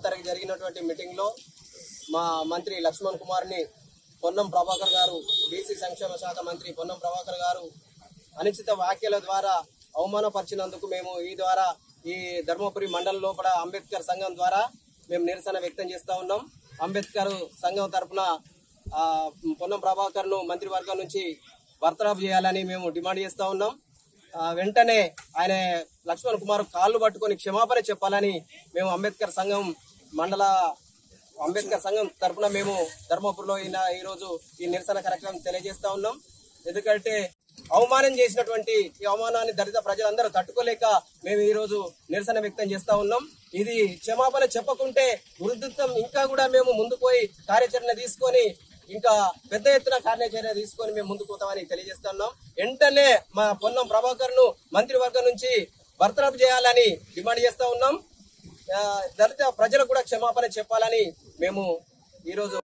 తారీఖు జరిగినటువంటి మీటింగ్ లో మా మంత్రి లక్ష్మణ్ కుమార్ ని పొన్నం ప్రభాకర్ గారు, బీసీ సంక్షేమ శాఖ మంత్రి పొన్నం ప్రభాకర్ గారు అనుచిత వ్యాఖ్యల ద్వారా అవమానపరిచినందుకు మేము ఈ ధర్మపురి మండలం లోపల అంబేద్కర్ సంఘం ద్వారా మేము నిరసన వ్యక్తం చేస్తా ఉన్నాం. అంబేద్కర్ సంఘం తరఫున పొన్నం ప్రభాకర్ ను మంత్రివర్గం నుంచి బర్తరఫ్ చేయాలని మేము డిమాండ్ చేస్తా ఉన్నాం. వెంటనే ఆయన లక్ష్మణ్ కుమార్ కాళ్ళు పట్టుకొని క్షమాపణ చెప్పాలని మేము అంబేద్కర్ సంఘం తరఫున మేము ధర్మపురిలో ఈ రోజు ఈ నిరసన కార్యక్రమం తెలియజేస్తా ఉన్నాం. ఎందుకంటే అవమానం చేసినటువంటి ఈ అవమానాన్ని దళిత ప్రజలందరూ తట్టుకోలేక మేము ఈ రోజు నిరసన వ్యక్తం చేస్తా ఉన్నాం. ఇది క్షమాపణ చెప్పకుంటే వృద్ధత్వం ఇంకా కూడా మేము ముందుకు పోయి కార్యాచరణ తీసుకొని ఇంకా పెద్ద ఎత్తున కార్యాచరణ తీసుకొని మేము ముందుకు పోతామని తెలియజేస్తున్నాం. వెంటనే మా పొన్నం ప్రభాకర్ ను మంత్రివర్గం నుంచి బర్తరఫ్ చేయాలని డిమాండ్ చేస్తా ఉన్నాం. దళిత ప్రజలకు కూడా క్షమాపణ చెప్పాలని మేము ఈ రోజు